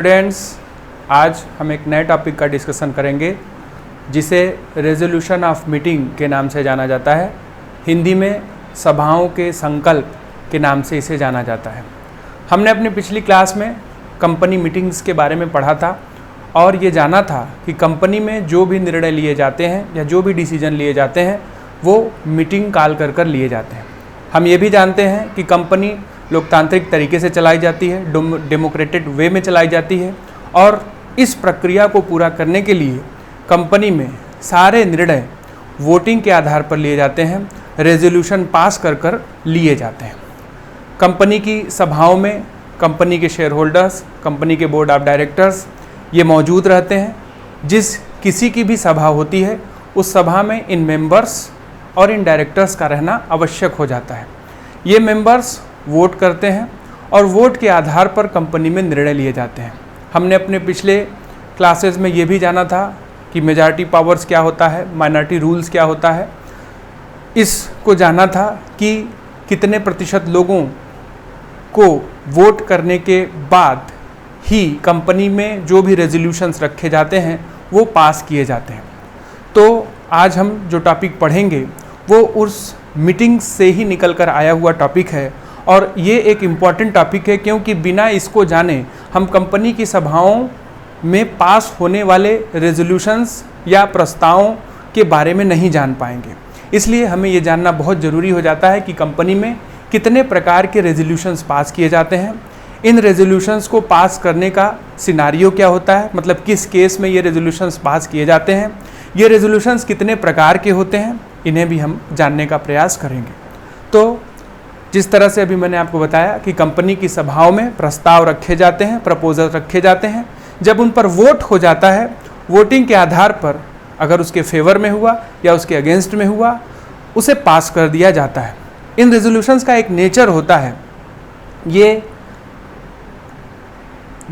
Students, आज हम एक नए टॉपिक का डिस्कशन करेंगे जिसे रेजोल्यूशन ऑफ मीटिंग के नाम से जाना जाता है। हिंदी में सभाओं के संकल्प के नाम से इसे जाना जाता है। हमने अपनी पिछली क्लास में कंपनी मीटिंग्स के बारे में पढ़ा था और ये जाना था कि कंपनी में जो भी निर्णय लिए जाते हैं या जो भी डिसीजन लिए जाते हैं वो मीटिंग कॉल कर लिए जाते हैं। हम ये भी जानते हैं कि कंपनी लोकतांत्रिक तरीके से चलाई जाती है, डेमोक्रेटिक वे में चलाई जाती है और इस प्रक्रिया को पूरा करने के लिए कंपनी में सारे निर्णय वोटिंग के आधार पर लिए जाते हैं, रेजोल्यूशन पास कर लिए जाते हैं। कंपनी की सभाओं में कंपनी के शेयर होल्डर्स, कंपनी के बोर्ड ऑफ डायरेक्टर्स ये मौजूद रहते हैं। जिस किसी की भी सभा होती है उस सभा में इन मेंबर्स और इन डायरेक्टर्स का रहना आवश्यक हो जाता है। ये मेंबर्स वोट करते हैं और वोट के आधार पर कंपनी में निर्णय लिए जाते हैं। हमने अपने पिछले क्लासेस में ये भी जाना था कि मेजॉरिटी पावर्स क्या होता है, माइनॉरिटी रूल्स क्या होता है। इसको जाना था कि कितने प्रतिशत लोगों को वोट करने के बाद ही कंपनी में जो भी रेजोल्यूशंस रखे जाते हैं वो पास किए जाते हैं। तो आज हम जो टॉपिक पढ़ेंगे वो उस मीटिंग से ही निकल कर आया हुआ टॉपिक है और ये एक इम्पॉर्टेंट टॉपिक है क्योंकि बिना इसको जाने हम कंपनी की सभाओं में पास होने वाले रेजोल्यूशंस या प्रस्तावों के बारे में नहीं जान पाएंगे। इसलिए हमें ये जानना बहुत ज़रूरी हो जाता है कि कंपनी में कितने प्रकार के रेजोल्यूशंस पास किए जाते हैं, इन रेजोल्यूशंस को पास करने का सिनारियो क्या होता है, मतलब किस केस में ये रेजोल्यूशंस पास किए जाते हैं, ये रेजोल्यूशंस कितने प्रकार के होते हैं, इन्हें भी हम जानने का प्रयास करेंगे। तो जिस तरह से अभी मैंने आपको बताया कि कंपनी की सभाओं में प्रस्ताव रखे जाते हैं, प्रपोजल रखे जाते हैं। जब उन पर वोट हो जाता है, वोटिंग के आधार पर अगर उसके फेवर में हुआ या उसके अगेंस्ट में हुआ, उसे पास कर दिया जाता है। इन रेजोल्यूशंस का एक नेचर होता है, ये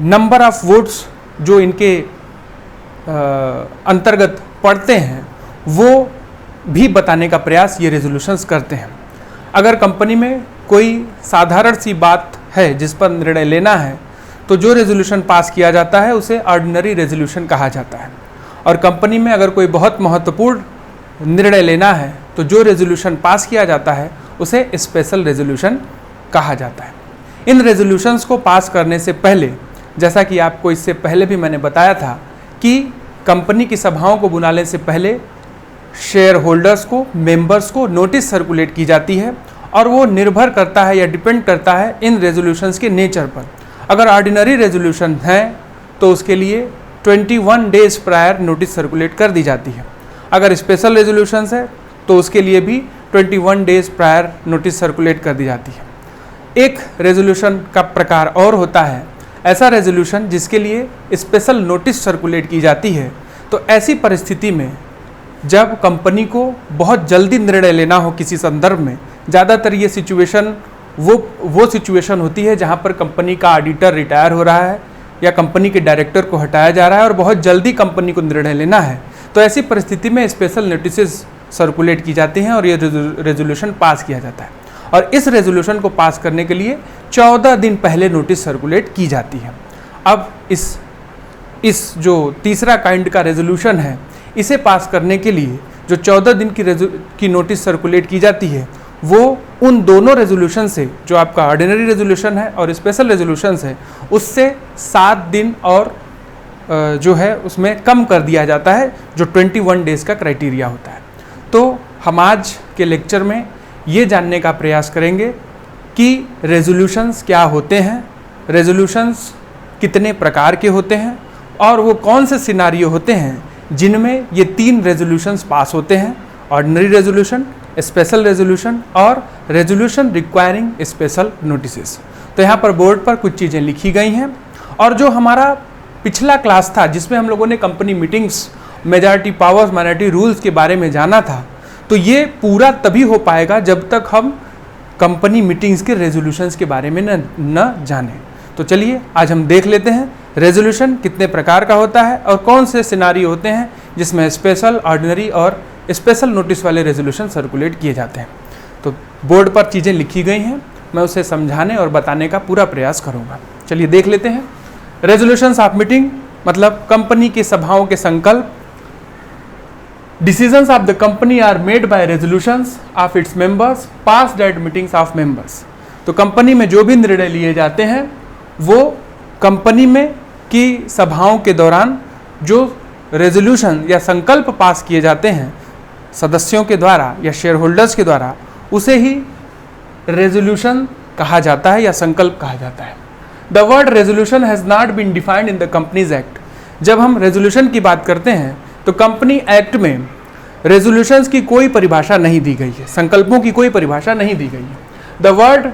नंबर ऑफ वोट्स जो इनके अंतर्गत पड़ते हैं वो भी बताने का प्रयास ये रेजोल्यूशंस करते हैं। अगर कंपनी में कोई साधारण सी बात है जिस पर निर्णय लेना है तो जो रेजोल्यूशन पास किया जाता है उसे ऑर्डिनरी रेजोल्यूशन कहा जाता है। और कंपनी में अगर कोई बहुत महत्वपूर्ण निर्णय लेना है तो जो रेजोल्यूशन पास किया जाता है उसे स्पेशल रेजोल्यूशन कहा जाता है। इन रेजोल्यूशंस को पास करने से पहले, जैसा कि आपको इससे पहले भी मैंने बताया था कि कंपनी की सभाओं को बुलाने से पहले शेयर होल्डर्स को, मेंबर्स को नोटिस सर्कुलेट की जाती है और वो निर्भर करता है या डिपेंड करता है इन रेजोल्यूशंस के नेचर पर। अगर ऑर्डिनरी रेजोल्यूशन है तो उसके लिए 21 डेज प्रायर नोटिस सर्कुलेट कर दी जाती है। अगर स्पेशल रेजोल्यूशंस है तो उसके लिए भी 21 डेज प्रायर नोटिस सर्कुलेट कर दी जाती है। एक रेजोल्यूशन का प्रकार और होता है ऐसा रेजोल्यूशन जिसके लिए स्पेशल नोटिस सर्कुलेट की जाती है। तो ऐसी परिस्थिति में जब कंपनी को बहुत जल्दी निर्णय लेना हो किसी संदर्भ में, ज़्यादातर ये सिचुएशन वो सिचुएशन होती है जहाँ पर कंपनी का ऑडिटर रिटायर हो रहा है या कंपनी के डायरेक्टर को हटाया जा रहा है और बहुत जल्दी कंपनी को निर्णय लेना है। तो ऐसी परिस्थिति में स्पेशल नोटिसेस सर्कुलेट की जाती हैं और ये रेजोल्यूशन पास किया जाता है। और इस रेजोल्यूशन को पास करने के लिए 14 दिन पहले नोटिस सर्कुलेट की जाती है। अब इस जो तीसरा काइंड का रेजोल्यूशन है, इसे पास करने के लिए जो 14 दिन की नोटिस सर्कुलेट की जाती है वो उन दोनों रेजोल्यूशन से, जो आपका ऑर्डिनरी रेजोल्यूशन है और स्पेशल रेजोल्यूशन है, उससे 7 दिन और जो है उसमें कम कर दिया जाता है, जो 21 डेज़ का क्राइटेरिया होता है। तो हम आज के लेक्चर में ये जानने का प्रयास करेंगे कि रेजोल्यूशंस क्या होते हैं, रेजोल्यूशंस कितने प्रकार के होते हैं और वो कौन से सिनारियो होते हैं जिनमें ये 3 रेजोल्यूशंस पास होते हैं, ऑर्डिनरी रेजोल्यूशन, स्पेशल रेजोल्यूशन और रेजोल्यूशन रिक्वायरिंग स्पेशल नोटिसेस। तो यहाँ पर बोर्ड पर कुछ चीज़ें लिखी गई हैं और जो हमारा पिछला क्लास था जिसमें हम लोगों ने company meetings, majority powers, minority rules के बारे में जाना था, तो ये पूरा तभी हो पाएगा जब तक हम कंपनी मीटिंग्स के रेजोल्यूशंस के बारे में न जानें। तो चलिए आज हम देख लेते हैं रेजोल्यूशन कितने प्रकार का होता है और कौन से सिनारियो होते हैं जिसमें स्पेशल, ऑर्डिनरी और स्पेशल नोटिस वाले रेजोल्यूशन सर्कुलेट किए जाते हैं। तो बोर्ड पर चीज़ें लिखी गई हैं, मैं उसे समझाने और बताने का पूरा प्रयास करूँगा। चलिए देख लेते हैं। रेजोल्यूशंस ऑफ मीटिंग मतलब कंपनी की सभाओं के संकल्प। Decisions of the company are made by resolutions of its members passed at meetings of members. तो कंपनी में जो भी निर्णय लिए जाते हैं वो कंपनी में की सभाओं के दौरान जो रेजोल्यूशन या संकल्प पास किए जाते हैं सदस्यों के द्वारा या शेयर होल्डर्स के द्वारा, उसे ही रेजोल्यूशन कहा जाता है या संकल्प कहा जाता है। The word resolution has not been defined in the companies act. जब हम रेजोल्यूशन की बात करते हैं तो कंपनी एक्ट में रेजोल्यूशंस की कोई परिभाषा नहीं दी गई है, संकल्पों की कोई परिभाषा नहीं दी गई है। The word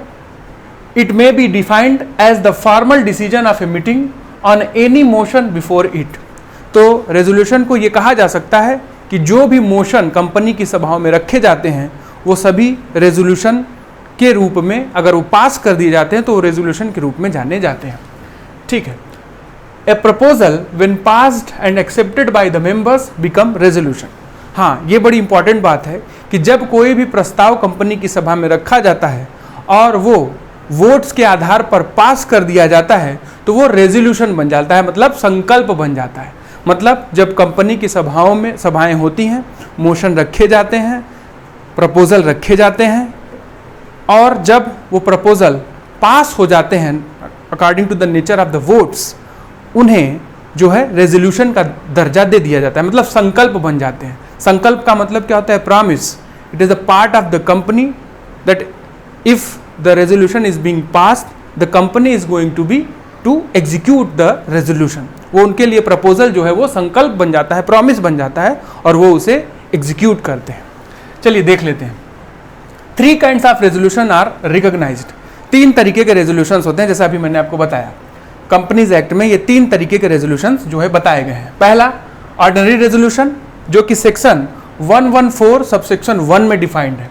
it may be defined as the formal decision of a meeting on any motion before it. तो रेजोल्यूशन को ये कहा जा सकता है कि जो भी मोशन कंपनी की सभाओं में रखे जाते हैं वो सभी रेजोल्यूशन के रूप में, अगर वो पास कर दिए जाते हैं तो वो रेजोल्यूशन के रूप में जाने जाते हैं। ठीक है। ए proposal when passed and accepted by the members become resolution. हाँ, ये बड़ी इंपॉर्टेंट बात है कि जब कोई भी प्रस्ताव कंपनी की सभा में रखा जाता है और वो वोट्स के आधार पर पास कर दिया जाता है तो वो रेजोल्यूशन बन जाता है, मतलब संकल्प बन जाता है। मतलब जब कंपनी की सभाओं में सभाएं होती हैं, मोशन रखे जाते हैं, प्रपोजल रखे जाते हैं और जब वो प्रपोजल पास हो जाते हैं according to the nature of the votes, उन्हें जो है रेजोल्यूशन का दर्जा दे दिया जाता है, मतलब संकल्प बन जाते हैं। संकल्प का मतलब क्या होता है? Promise. It is a part of the company that if the resolution is being passed the company is going to be to execute the resolution. वो उनके लिए प्रपोजल जो है वो संकल्प बन जाता है, प्रॉमिस बन जाता है और वो उसे एग्जीक्यूट करते हैं। चलिए देख लेते हैं। 3 kinds of resolution are recognised. 3 तरीके के रेजोल्यूशंस होते हैं, जैसा अभी मैंने आपको बताया। कंपनीज एक्ट में ये 3 तरीके के रेजोल्यूशंस जो है बताए गए हैं। पहला ऑर्डिनरी रेजोल्यूशन जो कि सेक्शन 114 सबसेक्शन 1 में डिफाइंड है।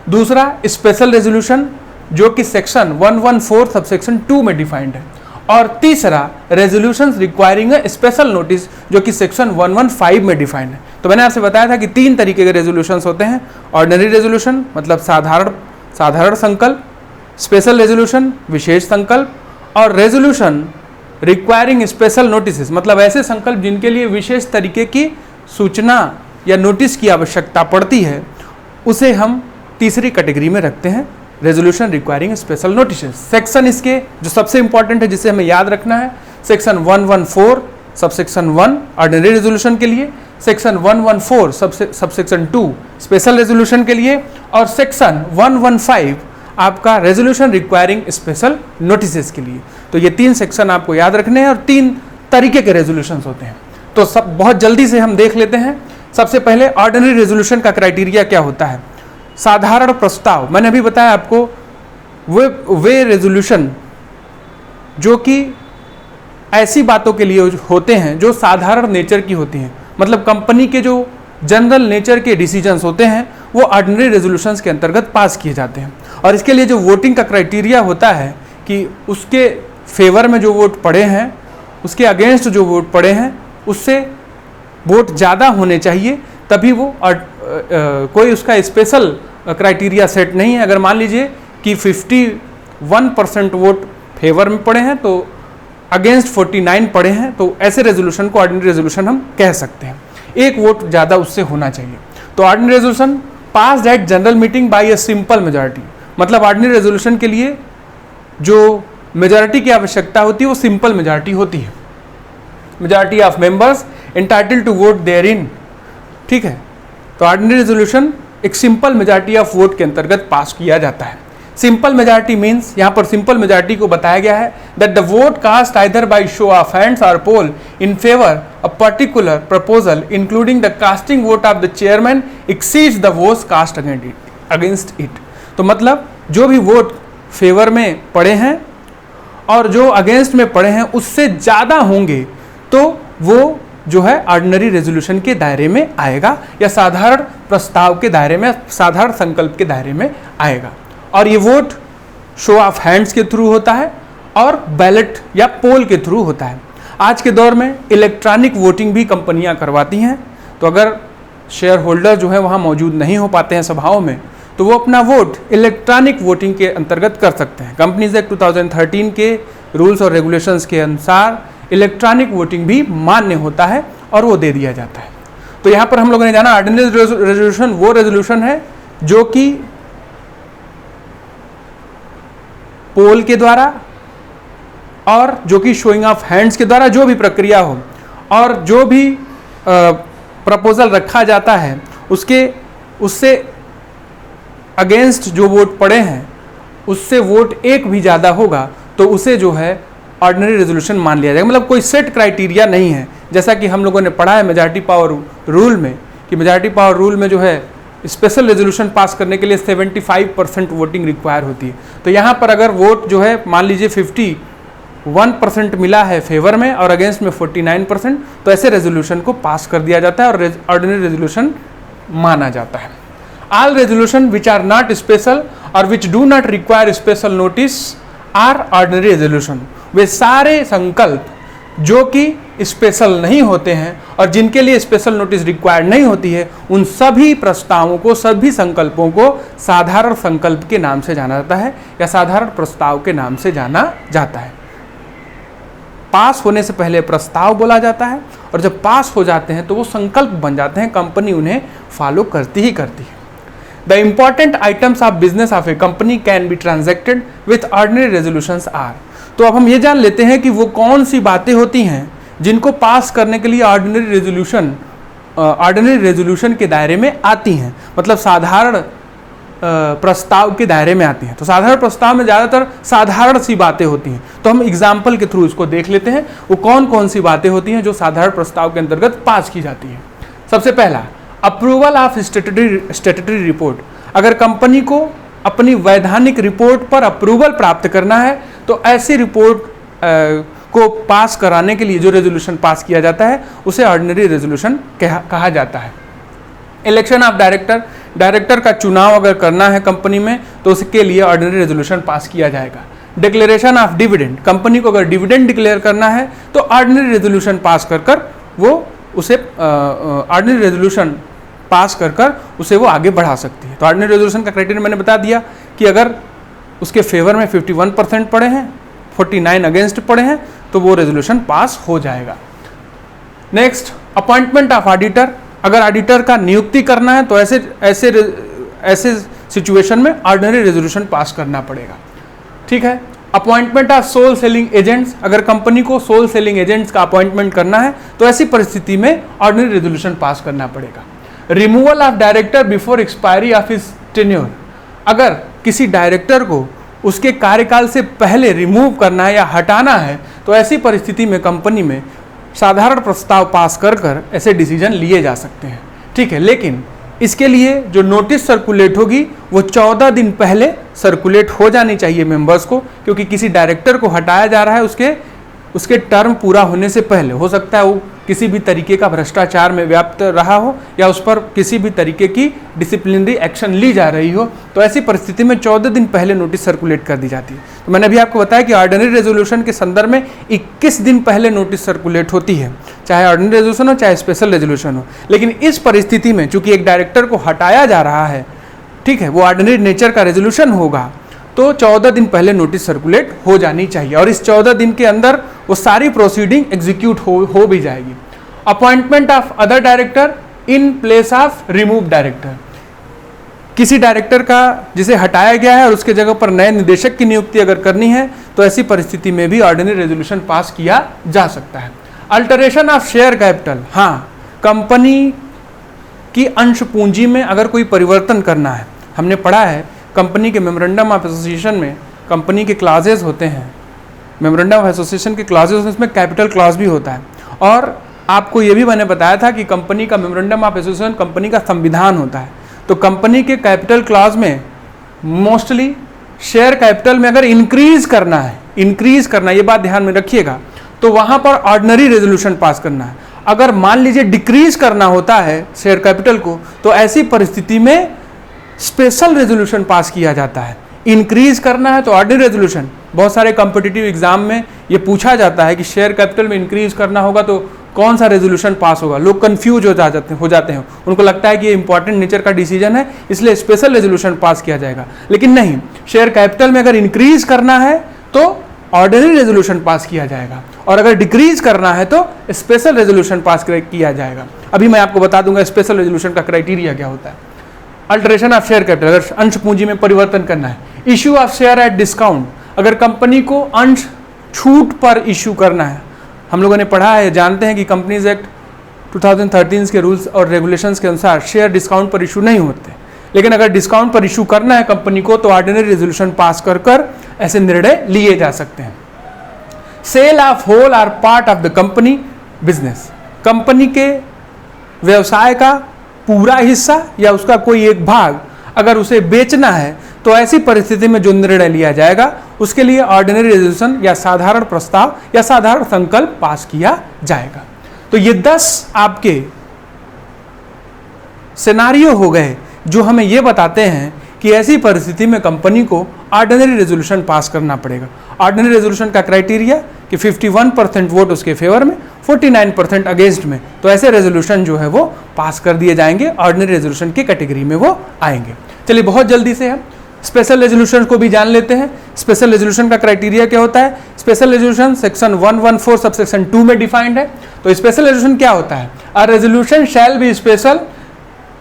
दूसरा स्पेशल रेजोल्यूशन जो कि सेक्शन 114 सबसेक्शन 2 में डिफाइंड है। और तीसरा resolutions requiring a special notice जो कि सेक्शन 115 में डिफाइंड है। तो मैंने आपसे बताया था कि 3 तरीके के रेजोल्यूशंस होते हैं। ऑर्डिनरी रेजोल्यूशन मतलब साधारण संकल्प, स्पेशल रेजोल्यूशन विशेष संकल्प, और रेजोल्यूशन रिक्वायरिंग स्पेशल नोटिस मतलब ऐसे संकल्प जिनके लिए विशेष तरीके की सूचना या नोटिस की आवश्यकता पड़ती है, उसे हम तीसरी कैटेगरी में रखते हैं, resolution requiring special notice. Section इसके जो सबसे इंपॉर्टेंट है जिसे हमें याद रखना है, सेक्शन 114 सबसेक्शन 1 ऑर्डिनरी रेजोल्यूशन के लिए, सेक्शन 114 सबसेक्शन 2 स्पेशल रेजोल्यूशन के लिए, और सेक्शन 115 आपका रेजोल्यूशन रिक्वायरिंग स्पेशल नोटिसेस के लिए। तो ये 3 सेक्शन आपको याद रखने हैं और 3 तरीके के रेजोल्यूशंस होते हैं। तो सब बहुत जल्दी से हम देख लेते हैं। सबसे पहले ऑर्डिनरी रेजोल्यूशन का क्राइटेरिया क्या होता है? साधारण प्रस्ताव। मैंने अभी बताया आपको वे रेजोल्यूशन जो कि ऐसी बातों के लिए होते हैं जो साधारण नेचर की होती हैं, मतलब कंपनी के जो जनरल नेचर के डिसीजंस होते हैं वो ऑर्डिनरी रेजोल्यूशंस के अंतर्गत पास किए जाते हैं। और इसके लिए जो वोटिंग का क्राइटेरिया होता है कि उसके फेवर में जो वोट पड़े हैं, उसके अगेंस्ट जो वोट पड़े हैं, उससे वोट ज़्यादा होने चाहिए, तभी वो कोई उसका स्पेशल क्राइटेरिया सेट नहीं है। अगर मान लीजिए कि 51% वोट फेवर में पड़े हैं तो अगेंस्ट 49 पड़े हैं, तो ऐसे रेजोल्यूशन को ऑर्डिनरी रेजोल्यूशन हम कह सकते हैं। एक वोट ज़्यादा उससे होना चाहिए। तो ordinary resolution passed at general meeting by a simple majority, मतलब ऑर्डिनरी रेजोल्यूशन के लिए जो मेजॉरिटी की आवश्यकता होती है वो सिंपल मेजॉरिटी होती है, majority of members entitled to vote therein. ठीक है। तो ऑर्डिनरी रेजोल्यूशन एक सिंपल मेजॉरिटी ऑफ वोट के अंतर्गत पास किया जाता है। सिंपल मेजॉरिटी मीन्स, यहाँ पर सिंपल मेजॉरिटी को बताया गया है that the vote cast either by show of hands or poll in favour a particular proposal including the casting vote of the chairman exceeds the votes cast against it. तो मतलब जो भी vote favour में पड़े हैं और जो against में पड़े हैं उससे ज़्यादा होंगे तो वो जो है ऑर्डिनरी रेजोल्यूशन के दायरे में आएगा या साधारण प्रस्ताव के दायरे में, साधारण संकल्प के दायरे में आएगा। और ये वोट शो ऑफ हैंड्स के थ्रू होता है और बैलेट या पोल के थ्रू होता है। आज के दौर में इलेक्ट्रॉनिक वोटिंग भी कंपनियां करवाती हैं, तो अगर शेयर होल्डर जो है वहाँ मौजूद नहीं हो पाते हैं सभाओं में, तो वो अपना वोट इलेक्ट्रॉनिक वोटिंग के अंतर्गत कर सकते हैं। कंपनीज एक्ट 2013 के रूल्स और रेगुलेशंस के अनुसार इलेक्ट्रॉनिक वोटिंग भी मान्य होता है और वो दे दिया जाता है। तो यहाँ पर हम लोगों ने जाना ऑर्डिनरी रेजोल्यूशन वो रेजोल्यूशन है जो कि पोल के द्वारा और जो कि शोइंग ऑफ हैंड्स के द्वारा जो भी प्रक्रिया हो और जो भी प्रपोजल रखा जाता है उससे अगेंस्ट जो वोट पड़े हैं उससे वोट एक भी ज़्यादा होगा तो उसे जो है ऑर्डिनरी रेजोल्यूशन मान लिया जाएगा। मतलब कोई सेट क्राइटेरिया नहीं है, जैसा कि हम लोगों ने पढ़ा है मेजॉरिटी पावर रूल में कि मेजॉरिटी पावर रूल में जो है स्पेशल रेजोल्यूशन पास करने के लिए 75% वोटिंग रिक्वायर होती है। तो यहाँ पर अगर वोट जो है मान लीजिए 51% मिला है फेवर में और अगेंस्ट में 49%, तो ऐसे रेजोल्यूशन को पास कर दिया जाता है और ऑर्डिनरी रेजोल्यूशन माना जाता है। All resolution which are not special और which do not require special notice are ordinary resolution. वे सारे संकल्प जो कि स्पेशल नहीं होते हैं और जिनके लिए स्पेशल नोटिस रिक्वायर्ड नहीं होती है, उन सभी प्रस्तावों को, सभी संकल्पों को साधारण संकल्प के नाम से जाना जाता है या साधारण प्रस्ताव के नाम से जाना जाता है। पास होने से पहले प्रस्ताव बोला जाता है और जब पास हो जाते हैं तो वो संकल्प बन जाते हैं, कंपनी उन्हें फॉलो करती ही करती है। The important items of business of a company can be transacted with ordinary resolutions are. तो अब हम ये जान लेते हैं कि वो कौन सी बातें होती हैं जिनको पास करने के लिए ऑर्डिनरी रेजोल्यूशन के दायरे में आती हैं, मतलब साधारण प्रस्ताव के दायरे में आती हैं। तो साधारण प्रस्ताव में ज़्यादातर साधारण सी बातें होती हैं। तो हम एग्जाम्पल के थ्रू इसको देख लेते हैं वो कौन कौन सी बातें होती हैं जो साधारण प्रस्ताव के अंतर्गत पास की जाती हैं। सबसे पहला, अप्रूवल ऑफ स्टैट्यूटरी रिपोर्ट। अगर कंपनी को अपनी वैधानिक रिपोर्ट पर अप्रूवल प्राप्त करना है तो ऐसी रिपोर्ट को पास कराने के लिए जो रेजोल्यूशन पास किया जाता है उसे ऑर्डिनरी रेजोल्यूशन कहा जाता है। इलेक्शन ऑफ डायरेक्टर का चुनाव अगर करना है कंपनी में तो उसके लिए ऑर्डिनरी रेजोल्यूशन पास किया जाएगा। डिक्लेरेशन ऑफ डिविडेंड, कंपनी को अगर डिविडेंड डिक्लेयर करना है तो ऑर्डिनरी रेजोल्यूशन पास कर वो उसे ऑर्डिनरी रेजोल्यूशन पास कर उसे वो आगे बढ़ा सकती है। तो ऑर्डिनरी रेजोल्यूशन का क्राइटेरिया मैंने बता दिया कि अगर उसके फेवर में 51% पड़े हैं, 49 अगेंस्ट पड़े हैं, तो वो रेजोल्यूशन पास हो जाएगा। Next, appointment of auditor. अगर ऑडिटर का नियुक्ति करना है तो ऐसे सिचुएशन में ऑर्डिनरी रेजोल्यूशन पास करना पड़ेगा। ठीक है। Appointment of sole selling agents. अगर कंपनी को सोल सेलिंग एजेंट्स का अपॉइंटमेंट करना है तो ऐसी परिस्थिति में ऑर्डिनरी रेजोल्यूशन पास करना पड़ेगा। Removal of director before expiry of his tenure. अगर किसी डायरेक्टर को उसके कार्यकाल से पहले रिमूव करना है या हटाना है तो ऐसी परिस्थिति में कंपनी में साधारण प्रस्ताव पास कर ऐसे डिसीजन लिए जा सकते हैं। ठीक है, लेकिन इसके लिए जो नोटिस सर्कुलेट होगी वो 14 दिन पहले सर्कुलेट हो जानी चाहिए मेंबर्स को, क्योंकि किसी डायरेक्टर को हटाया जा रहा है उसके टर्म पूरा होने से पहले। हो सकता है वो किसी भी तरीके का भ्रष्टाचार में व्याप्त रहा हो या उस पर किसी भी तरीके की डिसिप्लिनरी एक्शन ली जा रही हो, तो ऐसी परिस्थिति में 14 दिन पहले नोटिस सर्कुलेट कर दी जाती है। तो मैंने अभी आपको बताया कि ऑर्डिनरी रेजोल्यूशन के संदर्भ में 21 दिन पहले नोटिस सर्कुलेट होती है, चाहे ऑर्डिनरी रेजोल्यूशन हो चाहे स्पेशल रेजोल्यूशन हो। लेकिन इस परिस्थिति में चूंकि एक डायरेक्टर को हटाया जा रहा है, ठीक है, वो ऑर्डिनरी नेचर का रेजोल्यूशन होगा, तो 14 दिन पहले नोटिस सर्कुलेट हो जानी चाहिए और इस 14 दिन के अंदर वो सारी प्रोसीडिंग एग्जीक्यूट हो भी जाएगी। Appointment of other director in place of remove director. किसी डायरेक्टर का जिसे हटाया गया है और उसके जगह पर नए निदेशक की नियुक्ति अगर करनी है तो ऐसी परिस्थिति में भी ऑर्डिनरी रेजोल्यूशन पास किया जा सकता है। Alteration of share capital. हाँ, कंपनी की अंश पूंजी में अगर कोई परिवर्तन करना है, हमने पढ़ा है कंपनी के मेमोरेंडम ऑफ एसोसिएशन में कंपनी के क्लाजेज होते हैं, मेमोरेंडम ऑफ एसोसिएशन के क्लाजेज, उसमें कैपिटल क्लॉज भी होता है। और आपको ये भी मैंने बताया था कि कंपनी का मेमोरेंडम ऑफ एसोसिएशन कंपनी का संविधान होता है। तो कंपनी के कैपिटल क्लॉज में मोस्टली शेयर कैपिटल में अगर इंक्रीज करना है, ये बात ध्यान में रखिएगा, तो वहाँ पर ऑर्डिनरी रेजोल्यूशन पास करना है। अगर मान लीजिए डिक्रीज करना होता है शेयर कैपिटल को, तो ऐसी परिस्थिति में स्पेशल रेजोल्यूशन पास किया जाता है। इंक्रीज करना है तो ऑर्डिनरी रेजोल्यूशन। बहुत सारे कॉम्पिटिटिव एग्जाम में ये पूछा जाता है कि शेयर कैपिटल में इंक्रीज करना होगा तो कौन सा रेजोल्यूशन पास होगा। लोग कंफ्यूज हो जाते हैं, उनको लगता है कि ये इंपॉर्टेंट नेचर का डिसीजन है इसलिए स्पेशल रेजोल्यूशन पास किया जाएगा, लेकिन नहीं, शेयर कैपिटल में अगर इंक्रीज करना है तो ऑर्डिनरी रेजोल्यूशन पास किया जाएगा, और अगर डिक्रीज करना है तो स्पेशल रेजोल्यूशन पास किया जाएगा। अभी मैं आपको बता दूंगा स्पेशल रेजोल्यूशन का क्राइटेरिया क्या होता है। अल्टरेशन ऑफ शेयर कैपिटल, अगर अंश पूंजी में परिवर्तन करना है। Issue of share at discount, अगर कंपनी को अंश छूट पर इश्यू करना है। हम लोगों ने पढ़ा है, जानते हैं कि कंपनीज एक्ट 2013 के रूल्स और रेगुलेशंस के अनुसार शेयर डिस्काउंट पर इशू नहीं होते, लेकिन अगर डिस्काउंट पर इशू करना है कंपनी को तो ऑर्डिनरी रेजोल्यूशन पास कर कर ऐसे निर्णय लिए जा सकते हैं। सेल ऑफ होल और part of the company business, company के व्यवसाय का पूरा हिस्सा या उसका कोई एक भाग अगर उसे बेचना है तो ऐसी परिस्थिति में जो निर्णय लिया जाएगा उसके लिए ऑर्डिनरी रेजोल्यूशन या साधारण प्रस्ताव या साधारण संकल्प पास किया जाएगा। तो ये 10 आपके सिनारियो हो गए जो हमें ये बताते हैं कि ऐसी परिस्थिति में कंपनी को ऑर्डिनरी रेजोल्यूशन पास करना पड़ेगा। ऑर्डिनरी रेजोल्यूशन का क्राइटेरिया कि 51% वोट उसके फेवर में, 49% अगेंस्ट में, तो ऐसे रेजोल्यूशन जो है वो पास कर दिए जाएंगे, ऑर्डिनरी रेजोल्यूशन की कैटेगरी में वो आएंगे। चलिए बहुत जल्दी से हम स्पेशल रेजोल्यूशन को भी जान लेते हैं। स्पेशल रेजोल्यूशन का क्राइटेरिया क्या होता है? Special resolution section 114 sub section 2 में डिफाइंड है। तो स्पेशल रेजोल्यूशन क्या होता है? A resolution shall be special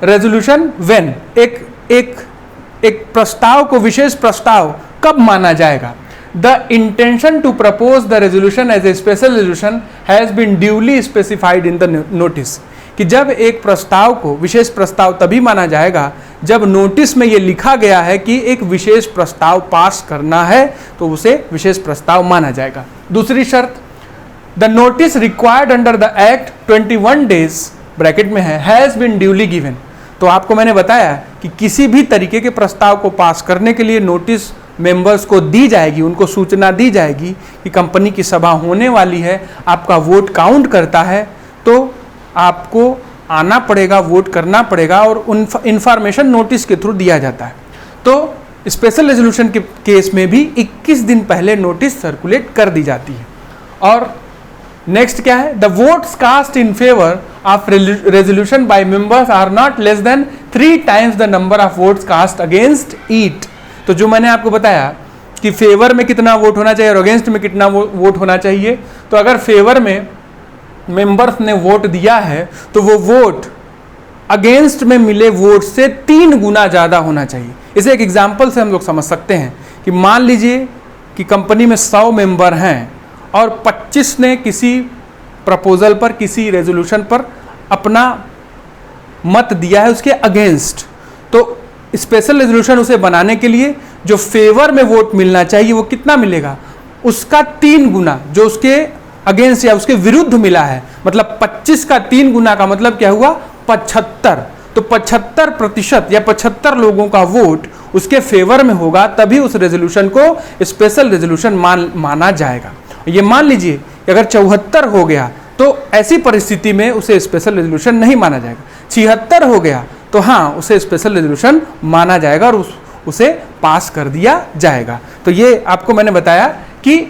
resolution when, एक प्रस्ताव को विशेष प्रस्ताव कब माना जाएगा? The intention to propose the resolution as a special resolution has been duly specified in the notice, कि जब एक प्रस्ताव को विशेष प्रस्ताव तभी माना जाएगा जब नोटिस में ये लिखा गया है कि एक विशेष प्रस्ताव पास करना है तो उसे विशेष प्रस्ताव माना जाएगा। दूसरी शर्त, the notice required under the act 21 days bracket में है हैज बीन ड्यूली गिवन। तो आपको मैंने बताया कि किसी भी तरीके के प्रस्ताव को पास करने के लिए नोटिस मेंबर्स को दी जाएगी, उनको सूचना दी जाएगी कि कंपनी की सभा होने वाली है, आपका वोट काउंट करता है, तो आपको आना पड़ेगा, वोट करना पड़ेगा, और इंफॉर्मेशन नोटिस के थ्रू दिया जाता है। तो स्पेशल रेजोल्यूशन के केस में भी 21 दिन पहले नोटिस सर्कुलेट कर दी जाती है। और नेक्स्ट क्या है? The votes cast in favour of resolution by members are not less than 3 times the number of votes cast against it. तो जो मैंने आपको बताया कि फेवर में कितना वोट होना चाहिए और अगेंस्ट में कितना वोट होना चाहिए, तो अगर फेवर में मेंबर्स ने वोट दिया है तो वो वोट अगेंस्ट में मिले वोट से 3 गुना ज़्यादा होना चाहिए। इसे एक एग्जाम्पल से हम लोग समझ सकते हैं कि मान लीजिए कि कंपनी में 100 मेंबर हैं और 25 ने किसी प्रपोजल पर, किसी रेजोल्यूशन पर अपना मत दिया है उसके अगेंस्ट, तो स्पेशल रेजोल्यूशन उसे बनाने के लिए जो फेवर में वोट मिलना चाहिए वो कितना मिलेगा? उसका 3 गुना जो उसके अगेंस्ट या उसके विरुद्ध मिला है। मतलब 25 का 3 गुना का मतलब क्या हुआ? 75। तो 75% या 75 लोगों का वोट उसके फेवर में होगा, तभी उस रेजोल्यूशन को स्पेशल रेजोल्यूशन माना जाएगा। ये मान लीजिए कि अगर 74 हो गया तो ऐसी परिस्थिति में उसे स्पेशल रेजोल्यूशन नहीं माना जाएगा। 76 हो गया तो हाँ, उसे स्पेशल रेजोल्यूशन माना जाएगा और उसे पास कर दिया जाएगा। तो ये आपको मैंने बताया कि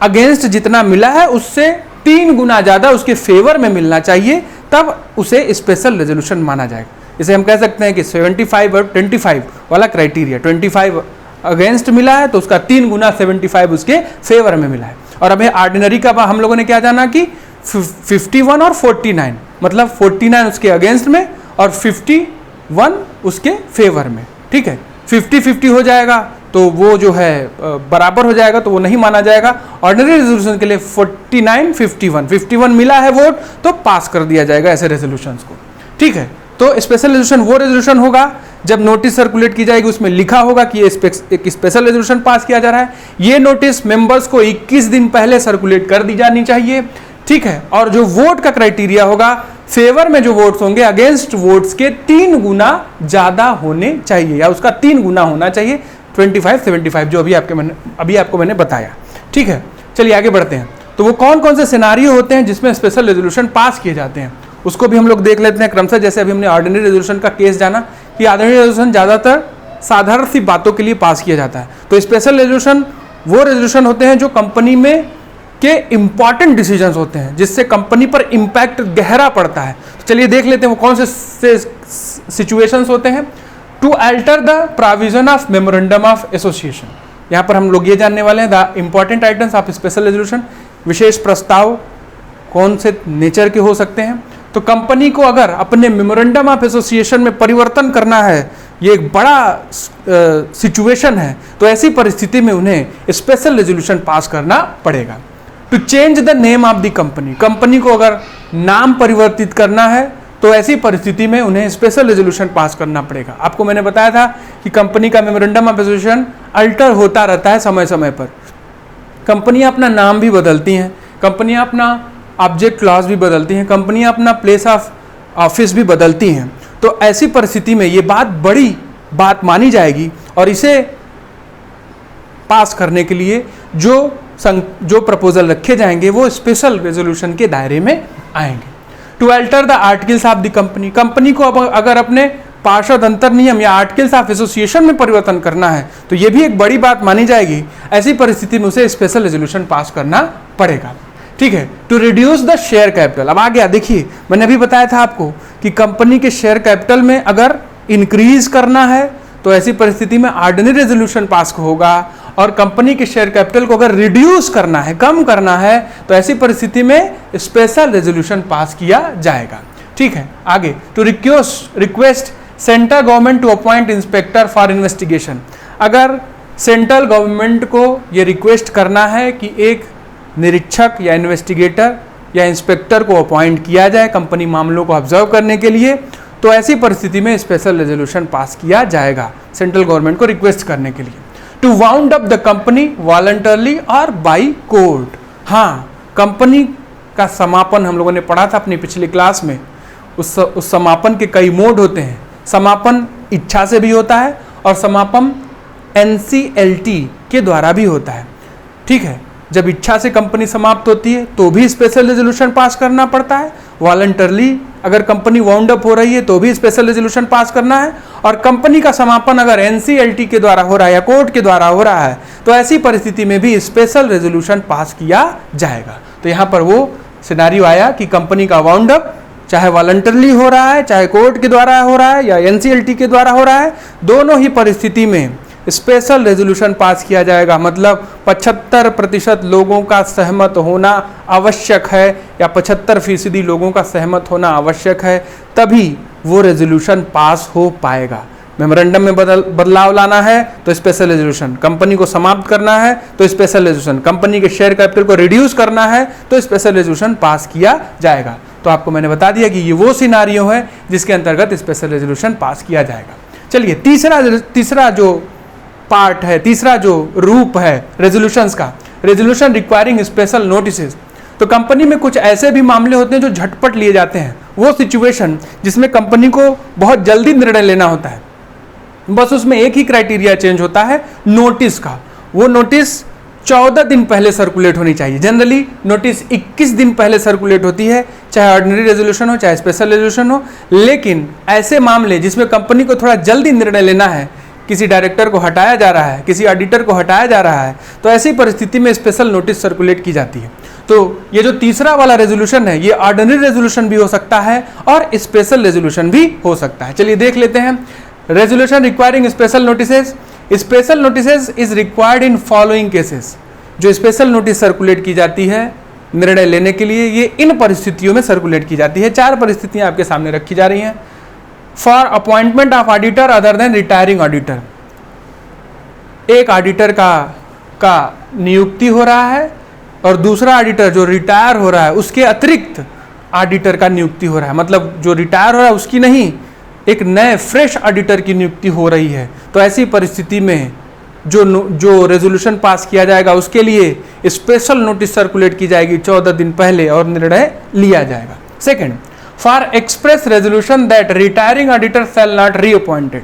अगेंस्ट जितना मिला है उससे 3 गुना ज़्यादा उसके फेवर में मिलना चाहिए, तब उसे स्पेशल रेजोल्यूशन माना जाएगा। इसे हम कह सकते हैं कि 75 और 25 वाला क्राइटेरिया, 25 अगेंस्ट मिला है तो उसका 3 गुना 75 उसके फेवर में मिला है। और अब ऑर्डिनरी का हम लोगों ने क्या जाना कि 51 और 49, मतलब 49 उसके अगेंस्ट में और 51 उसके फेवर में। ठीक है, 50-50 हो जाएगा तो वो जो है बराबर हो जाएगा तो वो नहीं माना जाएगा। ऑर्डिनरी रेजोल्यूशन के लिए 49-51 मिला है वोट तो पास कर दिया जाएगा ऐसे रेजोल्यूशंस को। ठीक है, तो स्पेशल रेजोल्यूशन वो रेजोल्यूशन होगा जब नोटिस सर्कुलेट की जाएगी, उसमें लिखा होगा कि ये एक स्पेशल रेजोल्यूशन पास किया जा रहा है। ये नोटिस मेंबर्स को 21 दिन पहले सर्कुलेट कर दी जानी चाहिए। ठीक है, और जो वोट का क्राइटेरिया होगा, फेवर में जो वोट्स होंगे अगेंस्ट वोट्स के 3 गुना ज्यादा होने चाहिए या उसका 3 गुना होना चाहिए। 25-75 जो अभी आपको मैंने बताया। ठीक है, चलिए आगे बढ़ते हैं। तो वो कौन कौन से सिनारियो होते हैं जिसमें स्पेशल रेजोल्यूशन पास किए जाते हैं उसको भी हम लोग देख लेते हैं क्रमशः। जैसे अभी हमने ऑर्डिनरी रेजोल्यूशन का केस जाना कि ऑर्डिनरी रेजोल्यूशन ज़्यादातर साधारण सी बातों के लिए पास किया जाता है। तो स्पेशल रेजोल्यूशन वो रेजोल्यूशन होते हैं जो कंपनी में के इंपॉर्टेंट डिसीजंस होते हैं, जिससे कंपनी पर इम्पैक्ट गहरा पड़ता है। तो चलिए देख लेते हैं वो कौन से सिचुएशंस होते हैं। To alter the provision of memorandum of association, यहाँ पर हम लोग ये जानने वाले हैं the important items of special resolution, विशेष प्रस्ताव कौन से नेचर के हो सकते हैं। तो कंपनी को अगर अपने मेमोरेंडम ऑफ एसोसिएशन में परिवर्तन करना है, ये एक बड़ा सिचुएशन है, तो ऐसी परिस्थिति में उन्हें स्पेशल रेजोल्यूशन पास करना पड़ेगा। To change the name of the company, company को अगर नाम परिवर्तित करना है तो ऐसी परिस्थिति में उन्हें स्पेशल रेजोल्यूशन पास करना पड़ेगा। आपको मैंने बताया था कि कंपनी का मेमोरेंडम ऑफ एसोसिएशन अल्टर होता रहता है समय समय पर। कंपनियां अपना नाम भी बदलती हैं, कंपनियां अपना ऑब्जेक्ट क्लॉज भी बदलती हैं, कंपनियां अपना प्लेस ऑफ ऑफिस भी बदलती हैं। तो ऐसी परिस्थिति में ये बात बड़ी बात मानी जाएगी और इसे पास करने के लिए जो प्रपोजल रखे जाएंगे वो स्पेशल रेजोल्यूशन के दायरे में आएंगे। To alter the articles of the company, company को अब अगर अपने पार्षद अंतर नियम या आर्टिकल्स ऑफ एसोसिएशन में परिवर्तन करना है तो ये भी एक बड़ी बात मानी जाएगी। ऐसी परिस्थिति में उसे स्पेशल रेजोल्यूशन पास करना पड़ेगा। ठीक है। To reduce the share capital, अब आ गया, देखिए मैंने अभी बताया था आपको कि कंपनी के शेयर कैपिटल में अगर इंक्रीज करना है तो ऐसी परिस्थिति में ऑर्डिनरी रेजोल्यूशन पास होगा, और कंपनी के शेयर कैपिटल को अगर रिड्यूस करना है, कम करना है, तो ऐसी परिस्थिति में स्पेशल रेजोल्यूशन पास किया जाएगा। ठीक है। आगे, to request central government to appoint inspector for investigation, अगर सेंट्रल गवर्नमेंट को यह रिक्वेस्ट करना है कि एक निरीक्षक या इन्वेस्टिगेटर या इंस्पेक्टर को अपॉइंट किया जाए कंपनी मामलों को ऑब्जर्व करने के लिए, तो ऐसी परिस्थिति में स्पेशल रेजोल्यूशन पास किया जाएगा सेंट्रल गवर्नमेंट को रिक्वेस्ट करने के लिए। To wound up the company voluntarily और बाई कोर्ट, हाँ, कंपनी का समापन हम लोगों ने पढ़ा था अपनी पिछली क्लास में। उस समापन के कई मोड होते हैं। समापन इच्छा से भी होता है और समापन NCLT के द्वारा भी होता है। ठीक है। जब इच्छा से कंपनी समाप्त होती है तो भी स्पेशल रेजोल्यूशन पास करना पड़ता है। वॉलंटरली अगर कंपनी वाउंड अप हो रही है तो भी स्पेशल रेजोल्यूशन पास करना है, और कंपनी का समापन अगर NCLT के द्वारा हो रहा है या कोर्ट के द्वारा हो रहा है तो ऐसी परिस्थिति में भी स्पेशल रेजोल्यूशन पास किया जाएगा। तो यहाँ पर वो सिनारियो आया कि कंपनी का वाउंड अप चाहे वॉलंटरली हो रहा है, चाहे कोर्ट के द्वारा हो रहा है या NCLT के द्वारा हो रहा है, दोनों ही परिस्थिति में स्पेशल रेजोल्यूशन पास किया जाएगा। मतलब 75% लोगों का सहमत होना आवश्यक है या 75% लोगों का सहमत होना आवश्यक है, तभी वो रेजोल्यूशन पास हो पाएगा। मेमोरेंडम में बदलाव लाना है तो स्पेशल रेजोल्यूशन, कंपनी को समाप्त करना है तो स्पेशल रेजोल्यूशन, कंपनी के शेयर कैपिटल को रिड्यूस करना है तो स्पेशल रेजोल्यूशन पास किया जाएगा। तो आपको मैंने बता दिया कि ये वो सिनारियो है जिसके अंतर्गत स्पेशल रेजोल्यूशन पास किया जाएगा। चलिए, तीसरा जो पार्ट है, तीसरा जो रूप है रेजोल्यूशंस का, रेजोल्यूशन रिक्वायरिंग स्पेशल नोटिसेस। तो कंपनी में कुछ ऐसे भी मामले होते हैं जो झटपट लिए जाते हैं, वो सिचुएशन जिसमें कंपनी को बहुत जल्दी निर्णय लेना होता है, बस उसमें एक ही क्राइटेरिया चेंज होता है नोटिस का। वो नोटिस 14 दिन पहले सर्कुलेट होनी चाहिए। जनरली नोटिस 21 दिन पहले सर्कुलेट होती है, चाहे ऑर्डिनरी रेजोल्यूशन हो चाहे स्पेशल रेजोल्यूशन हो। लेकिन ऐसे मामले जिसमें कंपनी को थोड़ा जल्दी निर्णय लेना है, किसी डायरेक्टर को हटाया जा रहा है, किसी ऑडिटर को हटाया जा रहा है, तो ऐसी परिस्थिति में स्पेशल नोटिस सर्कुलेट की जाती है। तो ये जो तीसरा वाला रेजोल्यूशन है, ये ऑर्डिनरी रेजोल्यूशन भी हो सकता है और स्पेशल रेजोल्यूशन भी हो सकता है। चलिए देख लेते हैं। Resolution requiring special notices. Special notices is required in following cases. जो स्पेशल नोटिस सर्कुलेट की जाती है निर्णय लेने के लिए, ये इन परिस्थितियों में सर्कुलेट की जाती है। 4 परिस्थितियां आपके सामने रखी जा रही हैं। For appointment of auditor other than retiring auditor, एक ऑडिटर का नियुक्ति हो रहा है और दूसरा ऑडिटर जो रिटायर हो रहा है उसके अतिरिक्त ऑडिटर का नियुक्ति हो रहा है। मतलब जो रिटायर हो रहा है उसकी नहीं, एक नए फ्रेश ऑडिटर की नियुक्ति हो रही है। तो ऐसी परिस्थिति में जो रेजोल्यूशन पास किया जाएगा उसके लिए स्पेशल नोटिस सर्कुलेट की जाएगी 14 दिन पहले और निर्णय लिया जाएगा। Second, for express resolution that retiring auditor shall not reappointed.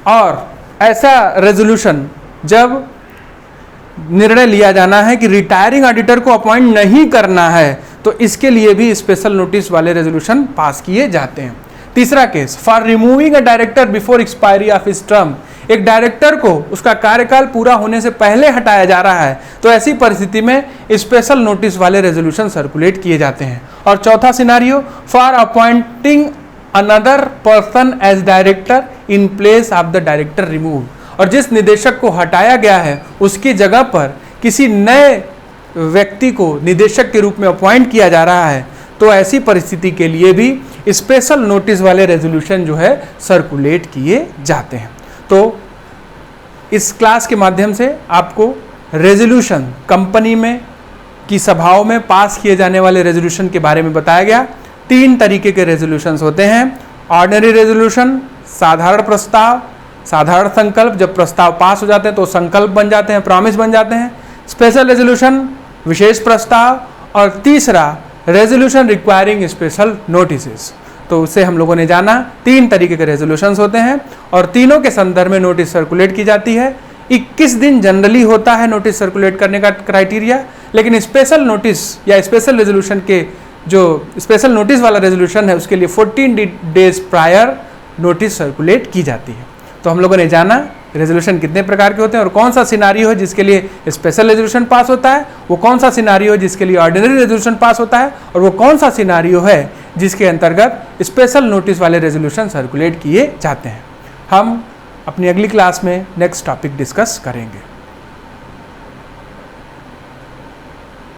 और ऐसा रेजोल्यूशन जब निर्णय लिया जाना है कि रिटायरिंग ऑडिटर को अपॉइंट नहीं करना है, तो इसके लिए भी स्पेशल नोटिस वाले रेजोल्यूशन पास किए जाते हैं। तीसरा case, for removing a director before expiry of his term. एक डायरेक्टर को उसका कार्यकाल पूरा होने से पहले हटाया जा रहा है, तो ऐसी परिस्थिति में स्पेशल नोटिस वाले रेजोल्यूशन सर्कुलेट किए जाते हैं। और चौथा scenario, for appointing another person as director in place of the director remove. और जिस निदेशक को हटाया गया है उसकी जगह पर किसी नए व्यक्ति को निदेशक के रूप में अपॉइंट किया जा रहा है, तो ऐसी परिस्थिति के लिए भी स्पेशल नोटिस वाले रेजोल्यूशन जो है सर्कुलेट किए जाते हैं। तो इस क्लास के माध्यम से आपको रेजोल्यूशन कंपनी में की सभाओं में पास किए जाने वाले रेजोल्यूशन के बारे में बताया गया। 3 तरीके के रेजोल्यूशंस होते हैं, ऑर्डिनरी रेजोल्यूशन, साधारण प्रस्ताव, साधारण संकल्प, जब प्रस्ताव पास हो जाते हैं तो संकल्प बन जाते हैं, प्रॉमिस बन जाते हैं, स्पेशल रेजोल्यूशन, विशेष प्रस्ताव, और तीसरा रेजोल्यूशन रिक्वायरिंग स्पेशल नोटिसेस। तो उससे हम लोगों ने जाना 3 तरीके के रेजोल्यूशंस होते हैं और तीनों के संदर्भ में नोटिस सर्कुलेट की जाती है। 21 दिन जनरली होता है नोटिस सर्कुलेट करने का क्राइटेरिया, लेकिन स्पेशल नोटिस या स्पेशल रेजोल्यूशन के जो स्पेशल नोटिस वाला रेजोल्यूशन है उसके लिए 14 डेज प्रायर नोटिस सर्कुलेट की जाती है। तो हम लोगों ने जाना रेजोल्यूशन कितने प्रकार के होते हैं और कौन सा सिनारियो है जिसके लिए स्पेशल रेजोल्यूशन पास होता है, वो कौन सा सिनारियो है जिसके लिए ऑर्डिनरी रेजोल्यूशन पास होता है, और वो कौन सा सिनारियो है जिसके अंतर्गत स्पेशल नोटिस वाले रेजोल्यूशन सर्कुलेट किए जाते हैं। हम अपनी अगली क्लास में नेक्स्ट टॉपिक डिस्कस करेंगे।